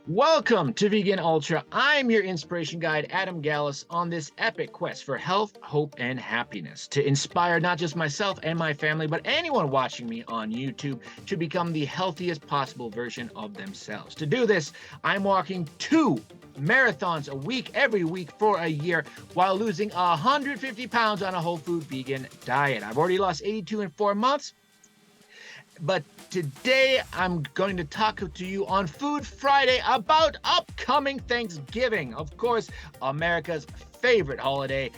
Welcome to Vegan Ultra. I'm your inspiration guide, Adam Gallus, on this epic quest for health, hope, and happiness to inspire not just myself and my family, but anyone watching me on YouTube to become the healthiest possible version of themselves. To do this, I'm walking 2 marathons a week, every week for a year, while losing 150 pounds on a whole food vegan diet. I've already lost 82 in 4 months. But today I'm going to talk to you on Food Friday about upcoming Thanksgiving. Of course, America's favorite holiday,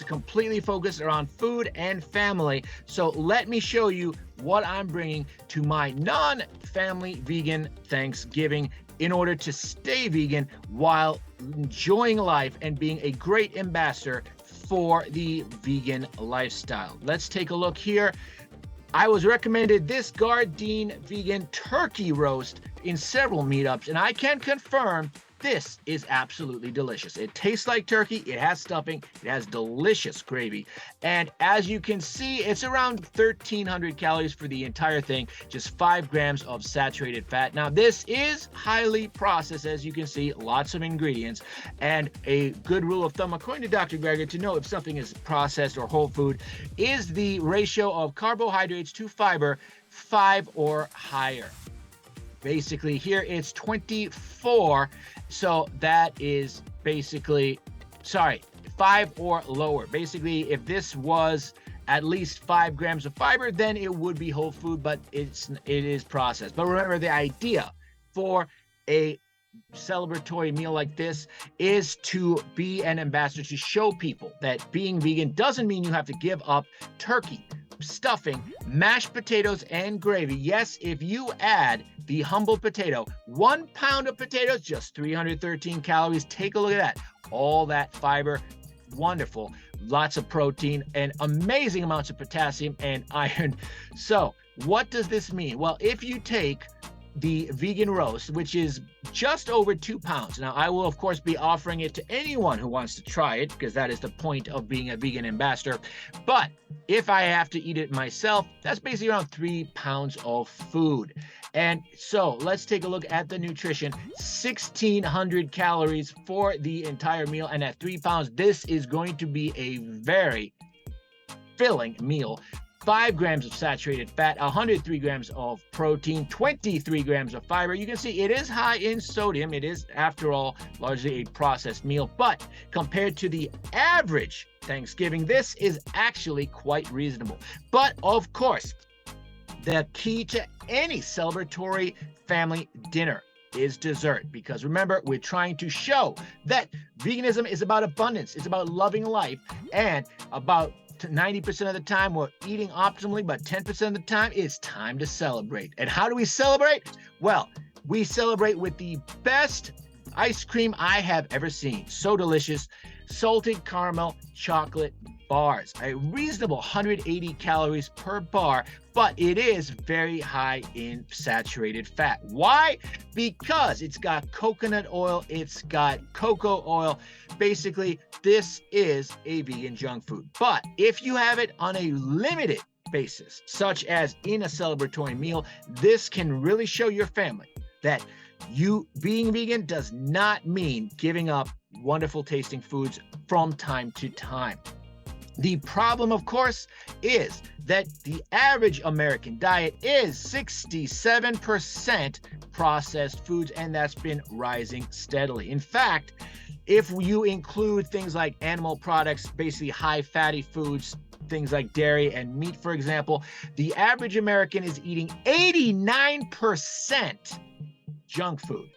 completely focused around food and family. So let me show you what I'm bringing to my non-family vegan Thanksgiving in order to stay vegan while enjoying life and being a great ambassador for the vegan lifestyle. Let's take a look here. I was recommended this Gardein vegan turkey roast in several meetups, and I can confirm this is absolutely delicious. It tastes like turkey, it has stuffing, it has delicious gravy, and as you can see, it's around 1,300 calories for the entire thing, just 5 grams of saturated fat. Now, this is highly processed, as you can see, lots of ingredients, and a good rule of thumb, according to Dr. Greger, to know if something is processed or whole food, is the ratio of carbohydrates to fiber 5 or higher. Basically, here it's 24, so that is basically, 5 or lower. Basically, if this was at least 5 grams of fiber, then it would be whole food, but it is processed. But remember, the idea for a celebratory meal like this is to be an ambassador, to show people that being vegan doesn't mean you have to give up turkey, stuffing, mashed potatoes, and gravy. Yes, if you add the humble potato, 1 pound of potatoes, just 313 calories. Take a look at that. All that fiber, wonderful. Lots of protein and amazing amounts of potassium and iron. So what does this mean? Well, if you take the vegan roast, which is just over 2 pounds. Now, I will, of course, be offering it to anyone who wants to try it, because that is the point of being a vegan ambassador. But if I have to eat it myself, that's basically around 3 pounds of food. And so let's take a look at the nutrition. 1,600 calories for the entire meal. And at 3 pounds, this is going to be a very filling meal. 5 grams of saturated fat, 103 grams of protein, 23 grams of fiber. You can see it is high in sodium. It is, after all, largely a processed meal. But compared to the average Thanksgiving, this is actually quite reasonable. But of course, the key to any celebratory family dinner is dessert, because remember, we're trying to show that veganism is about abundance. It's about loving life, and about 90% of the time we're eating optimally, but 10% of the time it's time to celebrate. And how do we celebrate? Well, we celebrate with the best ice cream I have ever seen. So delicious. Salted caramel chocolate bars. A reasonable 180 calories per bar, but it is very high in saturated fat. Why? Because it's got coconut oil, it's got cocoa oil. Basically, this is a vegan junk food. But if you have it on a limited basis, such as in a celebratory meal, this can really show your family that you being vegan does not mean giving up wonderful tasting foods from time to time. The problem, of course, is that the average American diet is 67% processed foods, and that's been rising steadily. In fact, if you include things like animal products, basically high fatty foods, things like dairy and meat, for example, the average American is eating 89% junk food.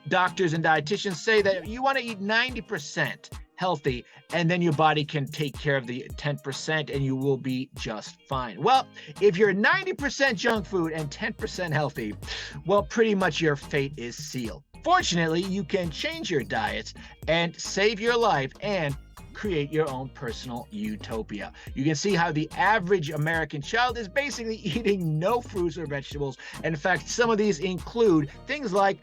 Doctors and dietitians say that you want to eat 90% healthy, and then your body can take care of the 10% and you will be just fine. Well, if you're 90% junk food and 10% healthy, well, pretty much your fate is sealed. Fortunately, you can change your diet and save your life and create your own personal utopia. You can see how the average American child is basically eating no fruits or vegetables. And in fact, some of these include things like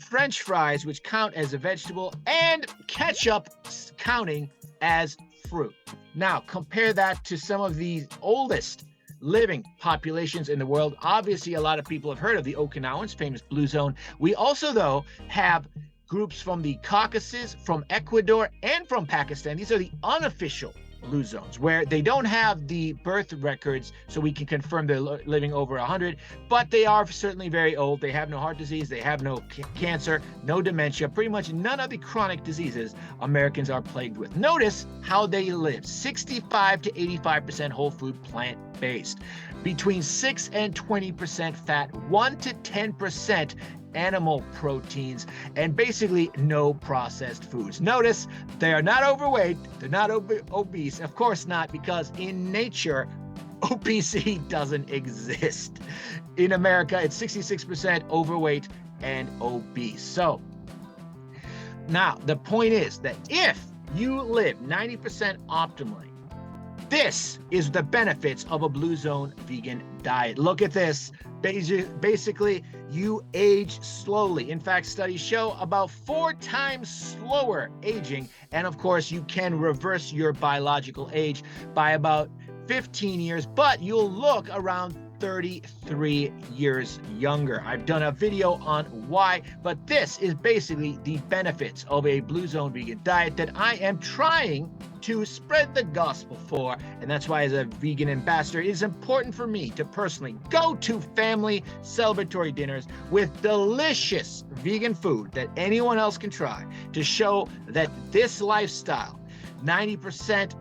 French fries, which count as a vegetable, and ketchup counting as fruit. Now, compare that to some of the oldest living populations in the world. Obviously, a lot of people have heard of the Okinawans, famous blue zone. We also, though, have groups from the Caucasus, from Ecuador, and from Pakistan. These are the unofficial blue zones, where they don't have the birth records, so we can confirm they're living over 100, but they are certainly very old. They have no heart disease, they have no cancer, no dementia, pretty much none of the chronic diseases Americans are plagued with. Notice how they live: 65 to 85% whole food, plant-based, between 6 and 20% fat, 1 to 10% animal proteins, and basically no processed foods. Notice they are not overweight, they're not obese. Of course not, because in nature, obesity doesn't exist. In America, it's 66% overweight and obese. So now the point is that if you live 90% optimally, this is the benefits of a Blue Zone vegan diet. Look at this. Basically, you age slowly. In fact, studies show about 4 times slower aging. And of course, you can reverse your biological age by about 15 years, but you'll look around 33 years younger. I've done a video on why, but this is basically the benefits of a Blue Zone vegan diet that I am trying to spread the gospel for. And that's why, as a vegan ambassador, it is important for me to personally go to family celebratory dinners with delicious vegan food that anyone else can try, to show that this lifestyle, 90%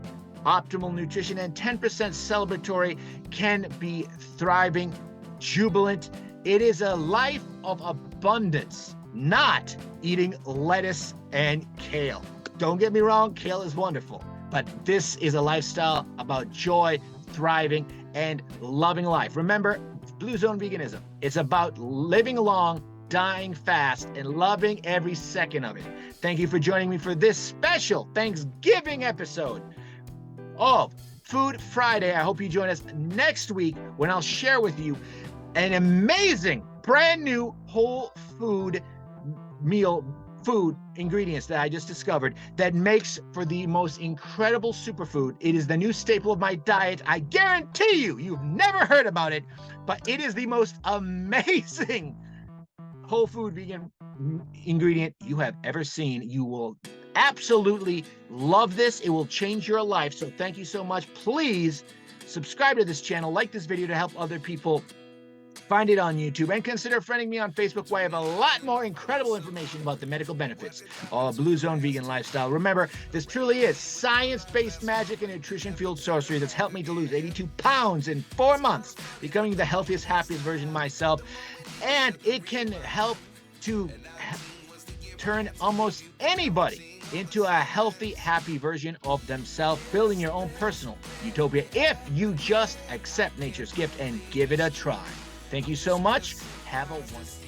optimal nutrition and 10% celebratory, can be thriving, jubilant. It is a life of abundance, not eating lettuce and kale. Don't get me wrong, kale is wonderful, but this is a lifestyle about joy, thriving, and loving life. Remember, Blue Zone veganism, it's about living long, dying fast, and loving every second of it. Thank you for joining me for this special Thanksgiving episode of Food Friday. I hope you join us next week when I'll share with you an amazing brand new whole food meal food ingredients that I just discovered that makes for the most incredible superfood. It is the new staple of my diet. I guarantee you've never heard about it, but it is the most amazing whole food vegan ingredient you have ever seen. You will absolutely love this. It will change your life. So thank you so much. Please subscribe to this channel, like this video to help other people find it on YouTube, and consider friending me on Facebook, where I have a lot more incredible information about the medical benefits of a Blue Zone vegan lifestyle. Remember, this truly is science-based magic and nutrition-fueled sorcery that's helped me to lose 82 pounds in 4 months, becoming the healthiest, happiest version of myself. And it can help to turn almost anybody into a healthy, happy version of themselves, building your own personal utopia if you just accept nature's gift and give it a try. Thank you so much. Have a wonderful